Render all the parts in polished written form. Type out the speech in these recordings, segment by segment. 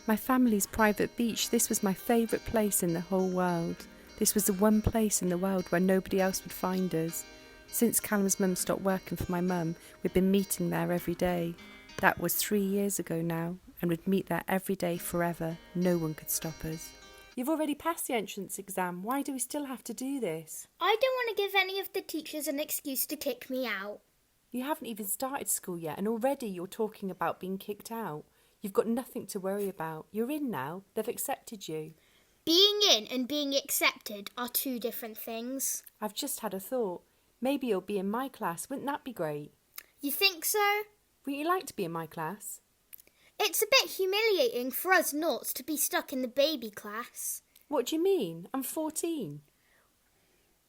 My family's private beach, this was my favourite place in the whole world. This was the one place in the world where nobody else would find us. Since Callum's mum stopped working for my mum, we'd been meeting there every day. That was 3 years ago now, and we'd meet there every day forever. No one could stop us. You've already passed the entrance exam. Why do we still have to do this? I don't want to give any of the teachers an excuse to kick me out. You haven't even started school yet, and already you're talking about being kicked out. You've got nothing to worry about. You're in now. They've accepted you. Being in and being accepted are two different things. I've just had a thought. Maybe you'll be in my class. Wouldn't that be great? You think so? Wouldn't you like to be in my class? It's a bit humiliating for us Noughts to be stuck in the baby class. What do you mean? I'm 14.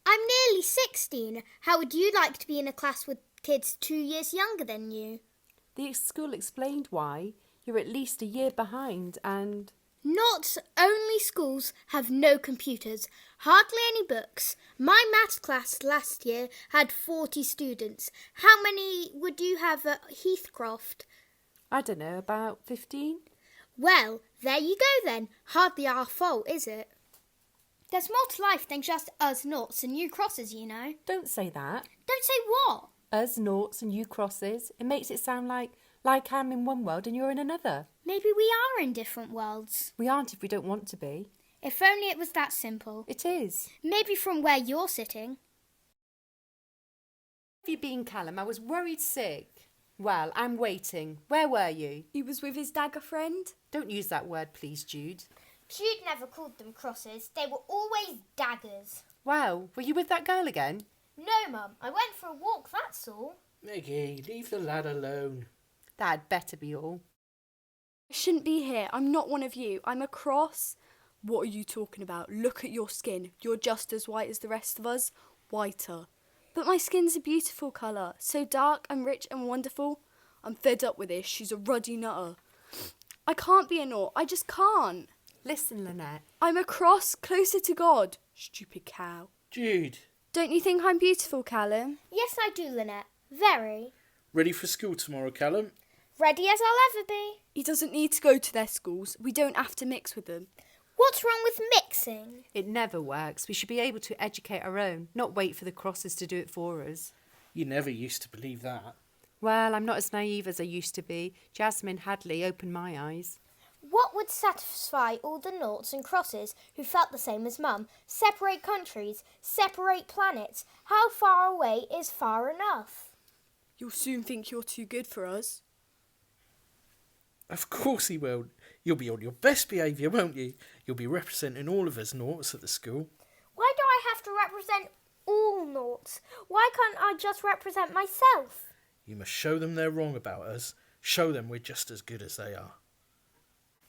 I'm nearly 16. How would you like to be in a class with kids 2 years younger than you? The school explained why. You're at least a year behind and... Noughts only schools have no computers, hardly any books. My maths class last year had 40 students. How many would you have at Heathcroft? I don't know, about 15? Well, there you go then. Hardly our fault, is it? There's more to life than just us Noughts and you Crosses, you know. Don't say that. Don't say what? Us Noughts and you Crosses. It makes it sound like I'm in one world and you're in another. Maybe we are in different worlds. We aren't if we don't want to be. If only it was that simple. It is. Maybe from where you're sitting. Have you been, Callum? I was worried sick. Well, I'm waiting. Where were you? He was with his dagger friend. Don't use that word, please, Jude. Jude never called them crosses. They were always daggers. Wow, were you with that girl again? No, Mum. I went for a walk, that's all. Maggie, leave the lad alone. That'd better be all. I shouldn't be here. I'm not one of you. I'm a cross. What are you talking about? Look at your skin. You're just as white as the rest of us. Whiter. But my skin's a beautiful colour. So dark and rich and wonderful. I'm fed up with this. She's a ruddy nutter. I can't be a Nought. I just can't. Listen, Lynette. I'm a cross closer to God. Stupid cow. Jude, Don't you think I'm beautiful, Callum? Yes, I do, Lynette. Very. ready for school tomorrow, Callum? Ready as I'll ever be. He doesn't need to go to their schools. We don't have to mix with them. What's wrong with mixing? It never works. We should be able to educate our own, not wait for the crosses to do it for us. You never used to believe that. Well, I'm not as naive as I used to be. Jasmine Hadley opened my eyes. What would satisfy all the Noughts and Crosses who felt the same as Mum? Separate countries, separate planets. How far away is far enough? You'll soon think you're too good for us. Of course he will. You'll be on your best behaviour, won't you? You'll be representing all of us Noughts at the school. Why do I have to represent all Noughts? Why can't I just represent myself? You must show them they're wrong about us. Show them we're just as good as they are.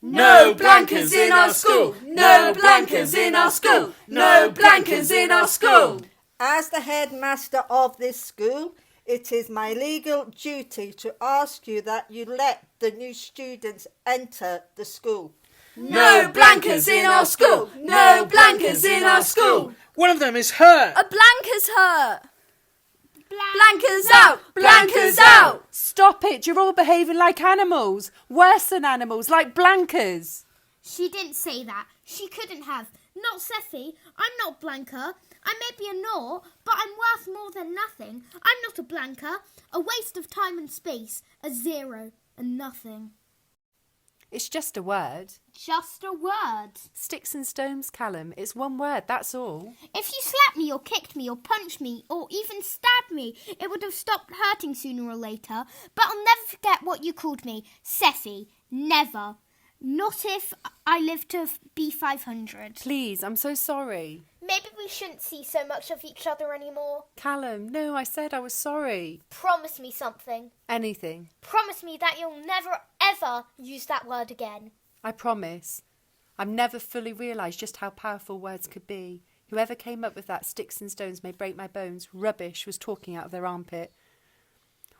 No blankers in our school! No blankers in our school! No blankers in our school! As the headmaster of this school, it is my legal duty to ask you that you let the new students enter the school. No blankers in our school! No blankers in our school! One of them is hurt! A blanker's hurt! Blankers out! Blankers out! Stop it! You're all behaving like animals. Worse than animals, like blankers. She didn't say that. She couldn't have. Not Seffi. I'm not Blanca. I may be a Nought, but I'm worth more than nothing. I'm not a Blanca. A waste of time and space. A zero. A nothing. It's just a word. Just a word. Sticks and stones, Callum. It's one word, that's all. If you slapped me or kicked me or punched me or even stabbed me, it would have stopped hurting sooner or later. But I'll never forget what you called me. Seffi. Never. Not if I live to be 500. Please, I'm so sorry. Maybe we shouldn't see so much of each other anymore. Callum, no, I said I was sorry. Promise me something. Anything. Promise me that you'll never, ever use that word again. I promise. I've never fully realised just how powerful words could be. Whoever came up with that sticks and stones may break my bones rubbish was talking out of their armpit.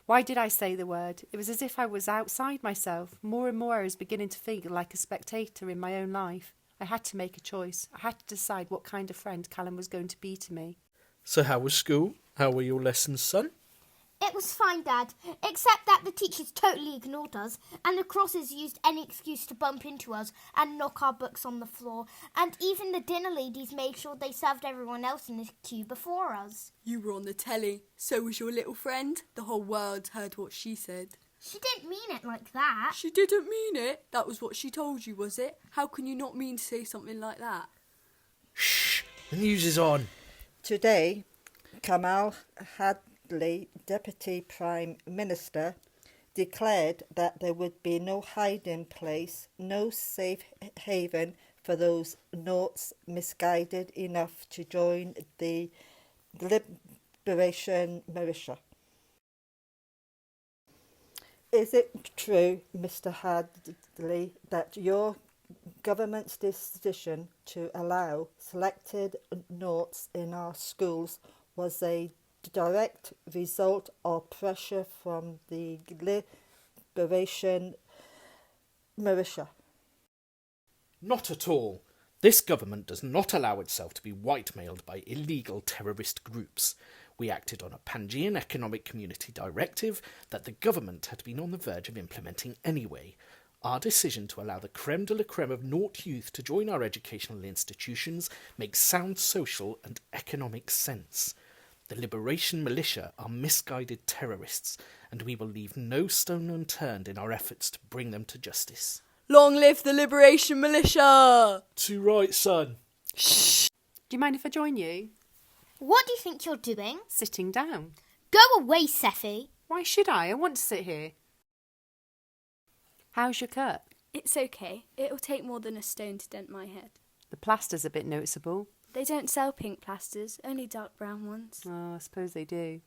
Why did I say the word? It was as if I was outside myself. More and more I was beginning to feel like a spectator in my own life. I had to make a choice. I had to decide what kind of friend Callum was going to be to me. So how was school? How were your lessons, son? It was fine, Dad, except that the teachers totally ignored us, and the crosses used any excuse to bump into us and knock our books on the floor, and even the dinner ladies made sure they served everyone else in the queue before us. You were on the telly. So was your little friend. The whole world heard what she said. She didn't mean it like that. She didn't mean it. That was what she told you, was it? How can you not mean to say something like that? Shh! The news is on. Today, Kamal Hadley, Deputy Prime Minister, declared that there would be no hiding place, no safe haven for those Noughts misguided enough to join the Liberation Militia. Is it true, Mr. Hadley, that your government's decision to allow selected Noughts in our schools was a direct result of pressure from the Liberation Militia? Not at all. This government does not allow itself to be white-mailed by illegal terrorist groups. We acted on a Pangean Economic Community Directive that the government had been on the verge of implementing anyway. Our decision to allow the creme de la creme of Nought youth to join our educational institutions makes sound social and economic sense. The Liberation Militia are misguided terrorists, and we will leave no stone unturned in our efforts to bring them to justice. Long live the Liberation Militia! Too right, son. Do you mind if I join you? What do you think you're doing? Sitting down. Go away, Seffi. Why should I? I want to sit here. How's your cut? It's okay. It'll take more than a stone to dent my head. The plaster's a bit noticeable. They don't sell pink plasters, only dark brown ones. Oh, I suppose they do.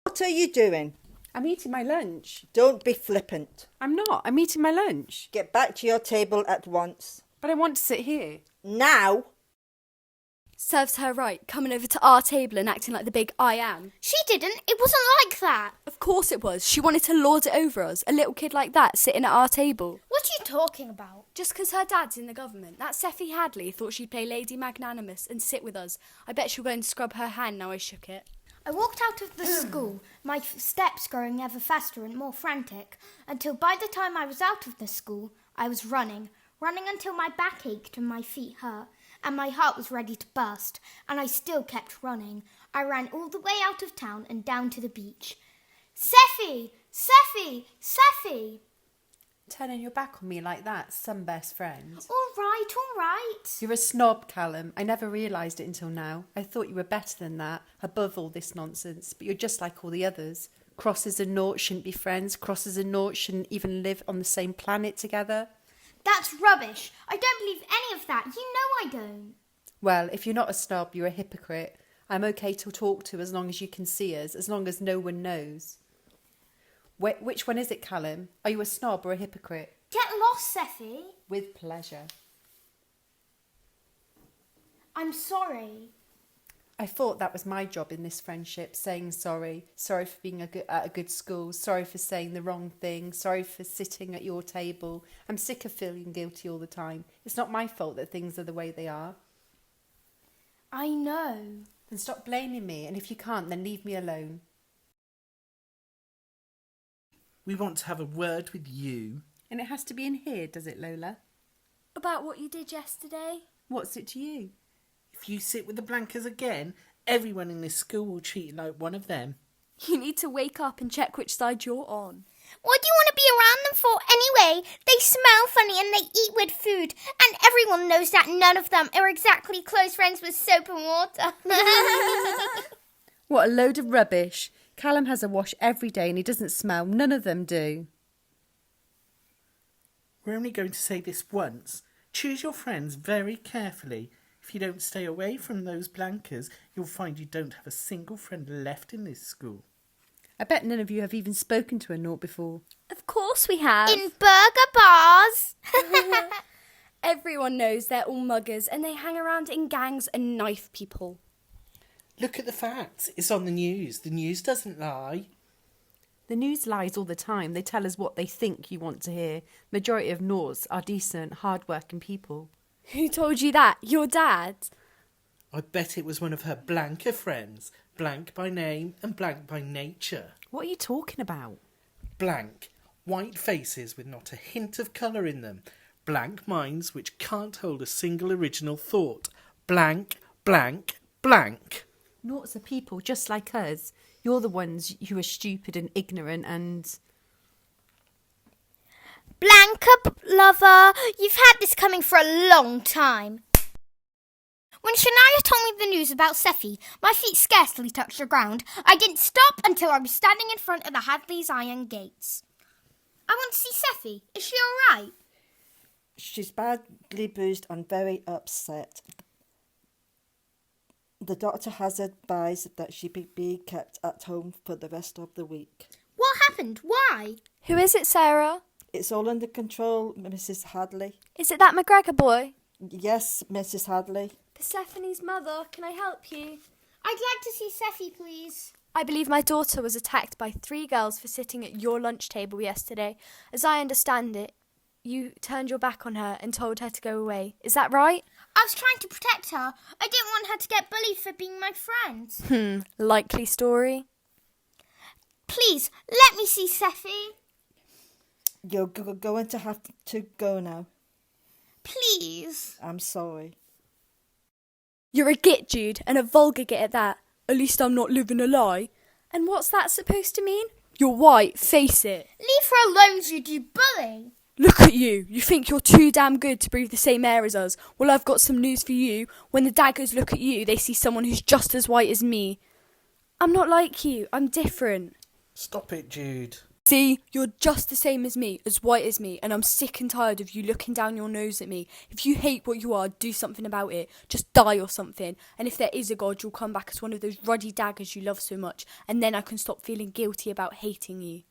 What are you doing? I'm eating my lunch. Don't be flippant. I'm not. I'm eating my lunch. Get back to your table at once. But I want to sit here. Now! Serves her right, coming over to our table and acting like the big I am. She didn't. It wasn't like that. Of course it was. She wanted to lord it over us. A little kid like that sitting at our table. What are you talking about? Just 'cause her dad's in the government. That Seffi Hadley thought she'd play Lady Magnanimous and sit with us. I bet she'll go and scrub her hand now I shook it. I walked out of the school, my steps growing ever faster and more frantic, until by the time I was out of the school, I was running until my back ached and my feet hurt, and my heart was ready to burst, and I still kept running. I ran all the way out of town and down to the beach. Seffi! Seffi! Seffi! Turning your back on me like that, some best friend. All right, all right. You're a snob, Callum. I never realised it until now. I thought you were better than that, above all this nonsense, but you're just like all the others. Crosses and Noughts shouldn't be friends. Crosses and Noughts shouldn't even live on the same planet together. That's rubbish. I don't believe any of that. You know I don't. Well, if you're not a snob, you're a hypocrite. I'm okay to talk to as long as you can see us, as long as no one knows. Which one is it, Callum? Are you a snob or a hypocrite? Get lost, Seffi. With pleasure. I'm sorry. I thought that was my job in this friendship, saying sorry. Sorry for being at a good school. Sorry for saying the wrong thing. Sorry for sitting at your table. I'm sick of feeling guilty all the time. It's not my fault that things are the way they are. I know. Then stop blaming me, and if you can't, then leave me alone. We want to have a word with you. And it has to be in here, does it, Lola? About what you did yesterday? What's it to you? If you sit with the Blankers again, everyone in this school will treat you like one of them. You need to wake up and check which side you're on. What do you want to be around them for anyway? They smell funny and they eat weird food. And everyone knows that none of them are exactly close friends with soap and water. What a load of rubbish. Callum has a wash every day and he doesn't smell. None of them do. We're only going to say this once. Choose your friends very carefully. If you don't stay away from those Blankers, you'll find you don't have a single friend left in this school. I bet none of you have even spoken to a Nought before. Of course we have. In burger bars. Everyone knows they're all muggers and they hang around in gangs and knife people. Look at the facts. It's on the news. The news doesn't lie. The news lies all the time. They tell us what they think you want to hear. Majority of Noughts are decent, hard-working people. Who told you that? Your dad? I bet it was one of her Blanker friends. blank by name and blank by nature. What are you talking about? Blank, white faces with not a hint of colour in them. Blank minds which can't hold a single original thought. Blank, blank, blank. Noughts are people just like us. You're the ones who are stupid and ignorant and... Blanca, lover, you've had this coming for a long time. When Shania told me the news about Seffi, my feet scarcely touched the ground. I didn't stop until I was standing in front of the Hadley's iron gates. I want to see Seffi. Is she all right? She's badly bruised and very upset. The doctor has advised that she be kept at home for the rest of the week. What happened? Why? Who is it, Sarah? It's all under control, Mrs. Hadley. Is it that McGregor boy? Yes, Mrs. Hadley. Persephone's mother, can I help you? I'd like to see Seffi, please. I believe my daughter was attacked by 3 girls for sitting at your lunch table yesterday. As I understand it, you turned your back on her and told her to go away. Is that right? I was trying to protect her. I didn't want her to get bullied for being my friend. Likely story. Please, let me see Seffi. You're going to have to go now. Please. I'm sorry. You're a git, Jude, and a vulgar git at that. At least I'm not living a lie. And what's that supposed to mean? You're white, face it. Leave her alone, Jude, you bully. Look at you. You think you're too damn good to breathe the same air as us. Well, I've got some news for you. When the daggers look at you, they see someone who's just as white as me. I'm not like you. I'm different. Stop it, Jude. See, you're just the same as me, as white as me, and I'm sick and tired of you looking down your nose at me. If you hate what you are, do something about it. Just die or something. And if there is a God, you'll come back as one of those ruddy daggers you love so much, and then I can stop feeling guilty about hating you.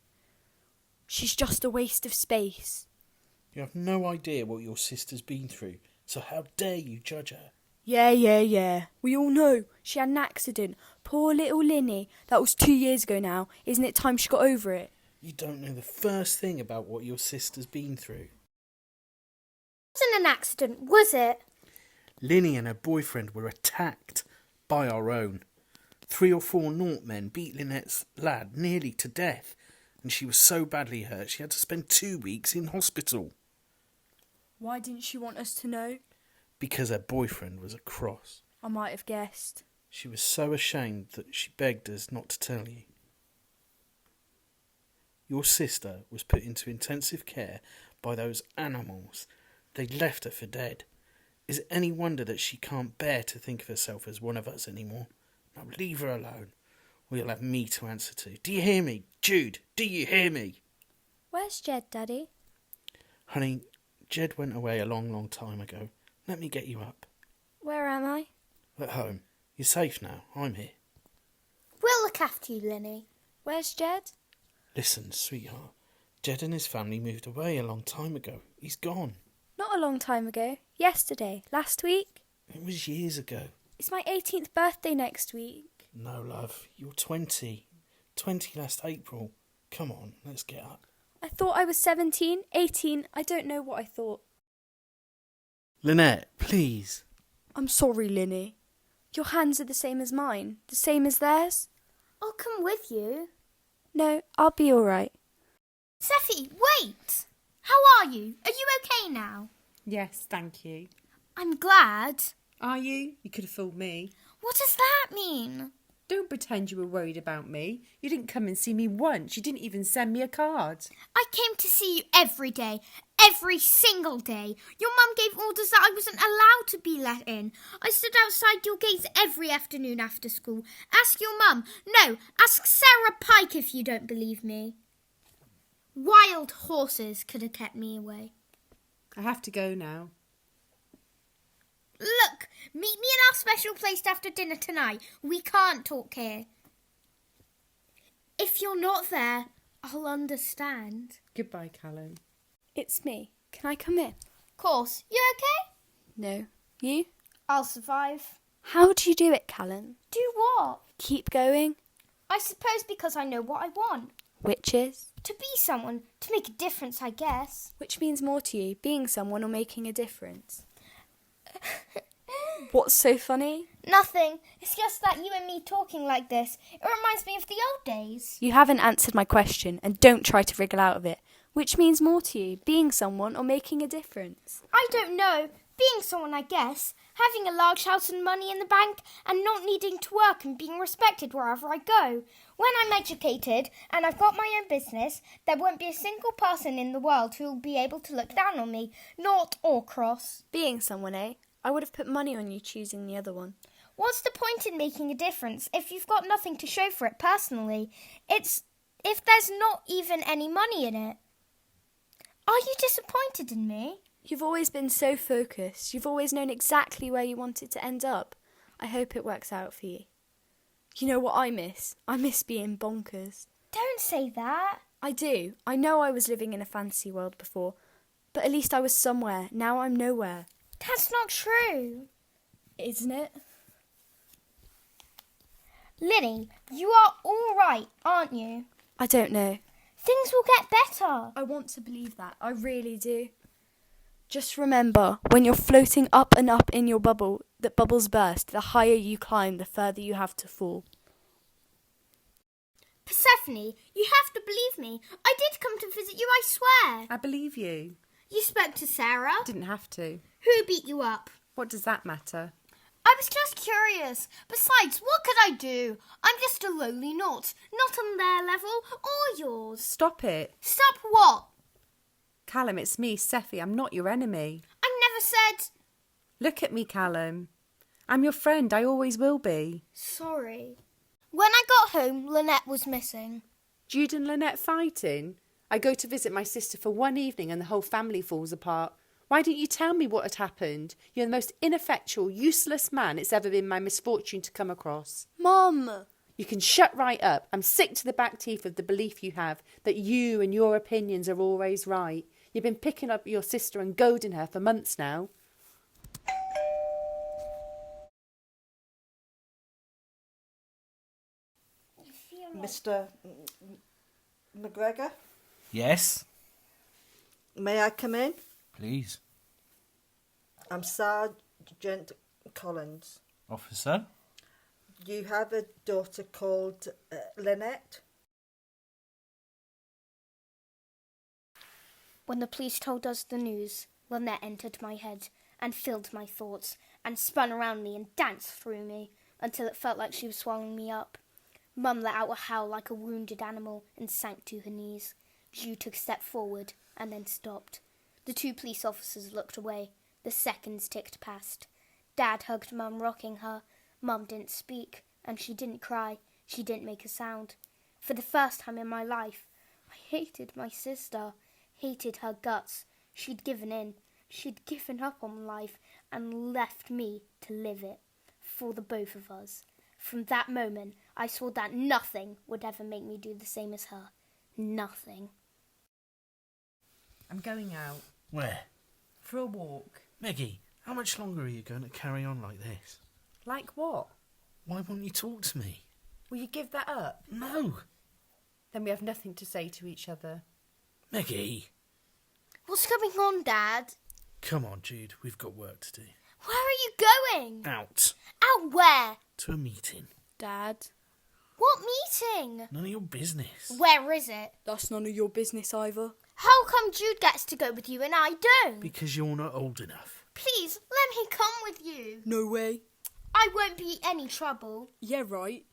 She's just a waste of space. You have no idea what your sister's been through, so how dare you judge her? Yeah. We all know. She had an accident. Poor little Linny. That was 2 years ago now. Isn't it time she got over it? You don't know the first thing about what your sister's been through. It wasn't an accident, was it? Linny and her boyfriend were attacked by our own. 3 or 4 Nought men beat Lynette's lad nearly to death, and she was so badly hurt she had to spend 2 weeks in hospital. Why didn't she want us to know? Because her boyfriend was a cross. I might have guessed. She was so ashamed that she begged us not to tell you. Your sister was put into intensive care by those animals. They left her for dead. Is it any wonder that she can't bear to think of herself as one of us anymore? Now leave her alone, or you'll have me to answer to. Do you hear me? Jude, do you hear me? Where's Jed, Daddy? Honey, Jed went away a long time ago. Let me get you up. Where am I? At home. You're safe now. I'm here. We'll look after you, Linny. Where's Jed? Listen, sweetheart. Jed and his family moved away a long time ago. He's gone. Not a long time ago. Yesterday. Last week. It was years ago. It's my 18th birthday next week. No, love. You're 20. 20 last April. Come on, let's get up. I thought I was 17, 18. I don't know what I thought. Lynette, please. I'm sorry, Linny. Your hands are the same as mine. The same as theirs. I'll come with you. No, I'll be all right. Seffi, wait! How are you? Are you okay now? Yes, thank you. I'm glad. Are you? You could have fooled me. What does that mean? Don't pretend you were worried about me. You didn't come and see me once. You didn't even send me a card. I came to see you every day. Every single day. Your mum gave orders that I wasn't allowed to be let in. I stood outside your gates every afternoon after school. Ask your mum. No, ask Sarah Pike if you don't believe me. Wild horses could have kept me away. I have to go now. Look, meet me in our special place after dinner tonight. We can't talk here. If you're not there, I'll understand. Goodbye, Callum. It's me. Can I come in? Course, you okay? No. You? I'll survive. How do you do it, Callan? Do what? Keep going? I suppose because I know what I want. Which is? To be someone, to make a difference, I guess. Which means more to you, being someone or making a difference? What's so funny? Nothing. It's just that you and me talking like this. It reminds me of the old days. You haven't answered my question, and don't try to wriggle out of it. Which means more to you, being someone or making a difference? I don't know. Being someone, I guess. Having a large house and money in the bank and not needing to work and being respected wherever I go. When I'm educated and I've got my own business, there won't be a single person in the world who will be able to look down on me, naught or cross. Being someone, eh? I would have put money on you choosing the other one. What's the point in making a difference if you've got nothing to show for it personally? It's if there's not even any money in it. Are you disappointed in me? You've always been so focused. You've always known exactly where you wanted to end up. I hope it works out for you. You know what I miss? I miss being bonkers. Don't say that. I do. I know I was living in a fantasy world before, but at least I was somewhere. Now I'm nowhere. That's not true. Isn't it? Lily, you are all right, aren't you? I don't know. Things will get better. I want to believe that. I really do. Just remember, when you're floating up and up in your bubble, that bubbles burst. The higher you climb, the further you have to fall. Persephone, you have to believe me. I did come to visit you, I swear. I believe you. You spoke to Sarah. Didn't have to. Who beat you up? What does that matter? I was just curious. Besides, what could I do? I'm just a lowly naught, not on their level or yours. Stop it. Stop what? Callum, it's me, Sephi. I'm not your enemy. I never said... Look at me, Callum. I'm your friend. I always will be. Sorry. When I got home, Lynette was missing. Jude and Lynette fighting? I go to visit my sister for one evening and the whole family falls apart. Why didn't you tell me what had happened? You're the most ineffectual, useless man it's ever been my misfortune to come across. Mum! You can shut right up. I'm sick to the back teeth of the belief you have that you and your opinions are always right. You've been picking up your sister and goading her for months now. Mr. McGregor, Yes, may I come in? please. I'm Sergeant Collins. Officer? You have a daughter called Lynette? When the police told us the news, Lynette entered my head and filled my thoughts and spun around me and danced through me until it felt like she was swallowing me up. Mum let out a howl like a wounded animal and sank to her knees. Jude took a step forward and then stopped. The two police officers looked away. The seconds ticked past. Dad hugged Mum, rocking her. Mum didn't speak, and she didn't cry. She didn't make a sound. For the first time in my life, I hated my sister, hated her guts. She'd given in. She'd given up on life and left me to live it. For the both of us. From that moment, I swore that nothing would ever make me do the same as her. Nothing. I'm going out. Where? For a walk. Meggie, how much longer are you going to carry on like this? Like what? Why won't you talk to me? Will you give that up? No. Then we have nothing to say to each other. Meggie. What's going on, Dad? Come on, Jude, we've got work to do. Where are you going? Out. Out where? To a meeting. Dad, What meeting? None of your business. Where is it? that's none of your business either. How come Jude gets to go with you and I don't? Because you're not old enough. Please, let me come with you. No way. I won't be any trouble. Yeah, right.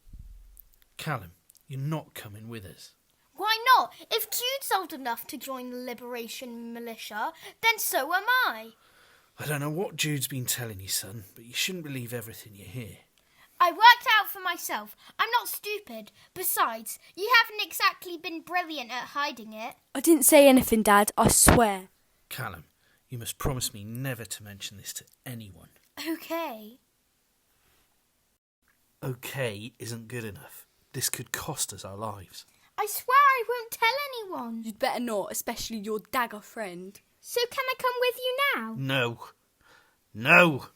Callum, you're not coming with us. Why not? If Jude's old enough to join the Liberation Militia, then so am I. I don't know what Jude's been telling you, son, but you shouldn't believe everything you hear. I worked out for myself. I'm not stupid. Besides, you haven't exactly been brilliant at hiding it. I didn't say anything, Dad, I swear. Callum, you must promise me never to mention this to anyone. Okay. Okay isn't good enough. This could cost us our lives. I swear I won't tell anyone. You'd better not, especially your dagger friend. So can I come with you now? No. No!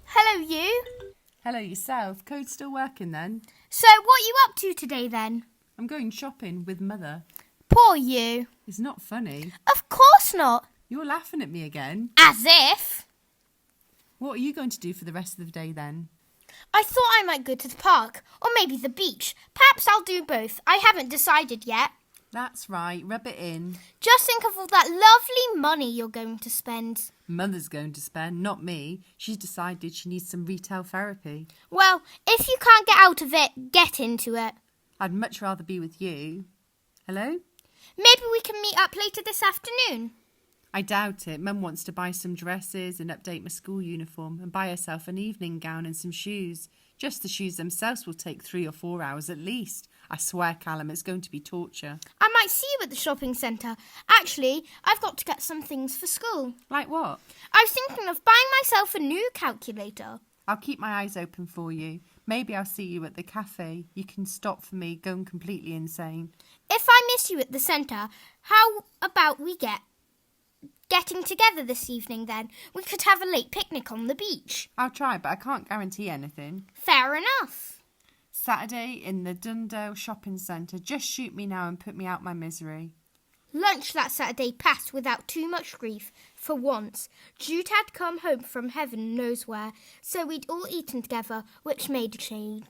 Hello, you. Hello yourself. Code's still working then? So what are you up to today then? I'm going shopping with Mother. Poor you. It's not funny. Of course not. You're laughing at me again. As if. What are you going to do for the rest of the day then? I thought I might go to the park, or maybe the beach. Perhaps I'll do both. I haven't decided yet. That's right, rub it in. Just think of all that lovely money you're going to spend. Mother's going to spend, not me. She's decided she needs some retail therapy. Well, if you can't get out of it, get into it. I'd much rather be with you. Hello? Maybe we can meet up later this afternoon. I doubt it. Mum wants to buy some dresses and update my school uniform and buy herself an evening gown and some shoes. Just the shoes themselves will take 3 or 4 hours at least. I swear, Callum, it's going to be torture. I might see you at the shopping centre. Actually, I've got to get some things for school. Like what? I was thinking of buying myself a new calculator. I'll keep my eyes open for you. Maybe I'll see you at the cafe. You can stop for me going completely insane. If I miss you at the centre, how about we getting together this evening then? We could have a late picnic on the beach. I'll try, but I can't guarantee anything. Fair enough. Saturday in the Dundale shopping centre. Just shoot me now and put me out my misery. Lunch that Saturday passed without too much grief. For once, Jude had come home from heaven knows where, so we'd all eaten together, which made a change.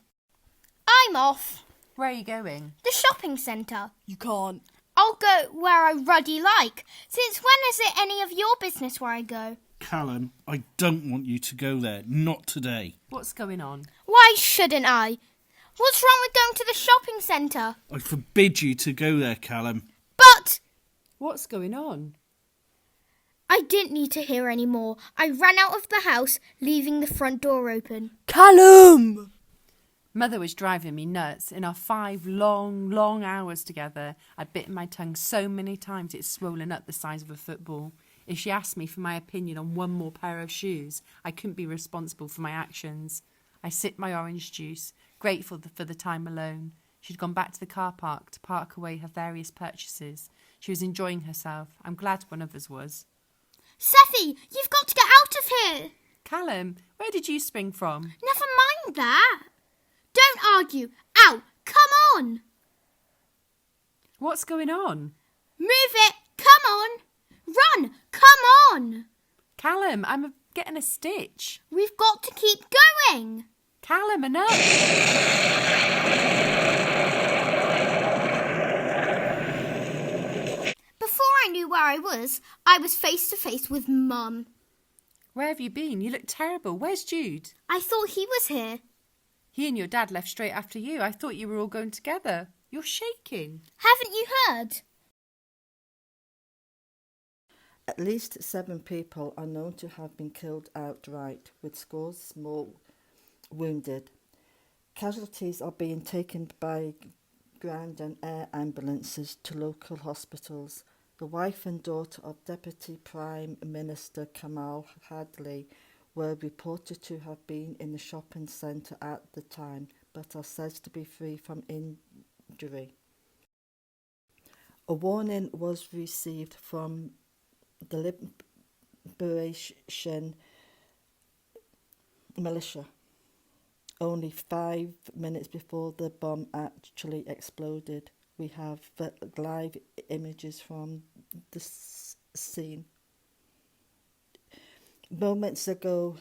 I'm off. Where are you going? The shopping centre. You can't. I'll go where I ruddy like. Since when is it any of your business where I go? Callum, I don't want you to go there. Not today. What's going on? Why shouldn't I? What's wrong with going to the shopping centre? I forbid you to go there, Callum. But What's going on? I didn't need to hear any more. I ran out of the house, leaving the front door open. Callum! Mother was driving me nuts. In our 5 long hours together, I'd bitten my tongue so many times it's swollen up the size of a football. If she asked me for my opinion on one more pair of shoes, I couldn't be responsible for my actions. I sipped my orange juice, grateful for the time alone. She'd gone back to the car park to park away her various purchases. She was enjoying herself. I'm glad one of us was. Seffi, you've got to get out of here. Callum, where did you spring from? Never mind that. Don't argue. Ow, come on. What's going on? Move it. Come on. Run. Come on. Callum, I'm getting a stitch. We've got to keep going. Callum, enough. Before I knew where I was face to face with Mum. Where have you been? You look terrible. Where's Jude? I thought he was here. He and your dad left straight after you. I thought you were all going together. You're shaking. Haven't you heard? At least 7 people are known to have been killed outright, with scores more wounded. Casualties are being taken by ground and air ambulances to local hospitals. The wife and daughter of Deputy Prime Minister Kamal Hadley were reported to have been in the shopping centre at the time, but are said to be free from injury. A warning was received from the Liberation Militia only 5 minutes before the bomb actually exploded. We have live images from the scene. Moments ago,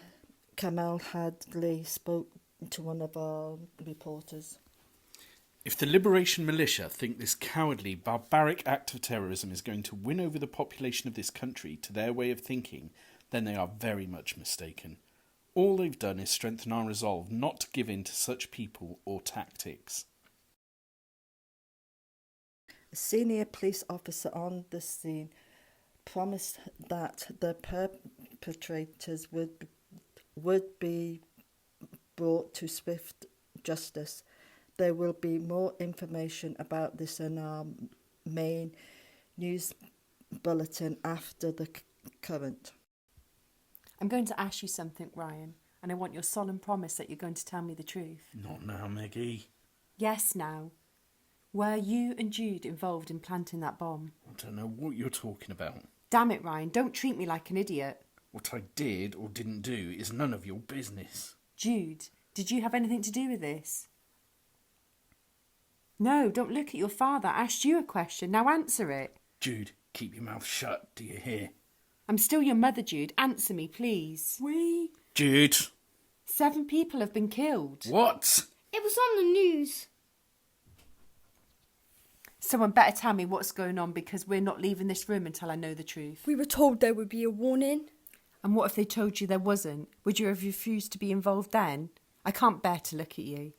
Kamal Hadley spoke to one of our reporters. If the Liberation Militia think this cowardly, barbaric act of terrorism is going to win over the population of this country to their way of thinking, then they are very much mistaken. All they've done is strengthen our resolve not to give in to such people or tactics. A senior police officer on the scene promised that the perpetrators would be brought to swift justice. There will be more information about this in our main news bulletin after the current. I'm going to ask you something, Ryan, and I want your solemn promise that you're going to tell me the truth. Not now, Meggie. Yes, now. Were you and Jude involved in planting that bomb? I don't know what you're talking about. Damn it, Ryan, don't treat me like an idiot. What I did or didn't do is none of your business. Jude, did you have anything to do with this? No, don't look at your father. I asked you a question. Now answer it. Jude, keep your mouth shut, do you hear? I'm still your mother, Jude. Answer me, please. Jude. 7 people have been killed. What? It was on the news. Someone better tell me what's going on, because we're not leaving this room until I know the truth. We were told there would be a warning. And what if they told you there wasn't? Would you have refused to be involved then? I can't bear to look at you.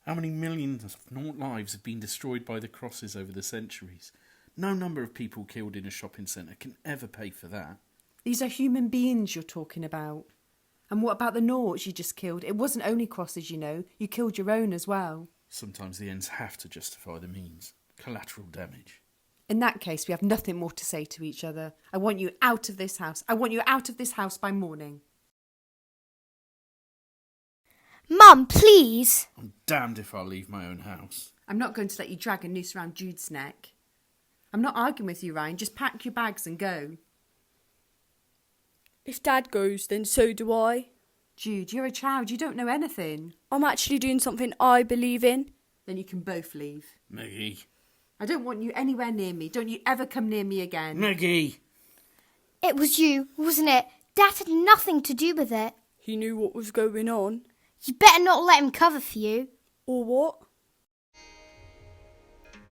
How many millions of Nought lives have been destroyed by the crosses over the centuries? No number of people killed in a shopping centre can ever pay for that. These are human beings you're talking about. And what about the Noughts you just killed? It wasn't only crosses, you know. You killed your own as well. Sometimes the ends have to justify the means. Collateral damage. In that case, we have nothing more to say to each other. I want you out of this house. I want you out of this house by morning. Mum, please. I'm damned if I'll leave my own house. I'm not going to let you drag a noose around Jude's neck. I'm not arguing with you, Ryan. Just pack your bags and go. If Dad goes, then so do I. Jude, you're a child. You don't know anything. I'm actually doing something I believe in. Then you can both leave. Maggie. I don't want you anywhere near me. Don't you ever come near me again. Maggie. It was you, wasn't it? Dad had nothing to do with it. He knew what was going on. You better not let him cover for you. Or what?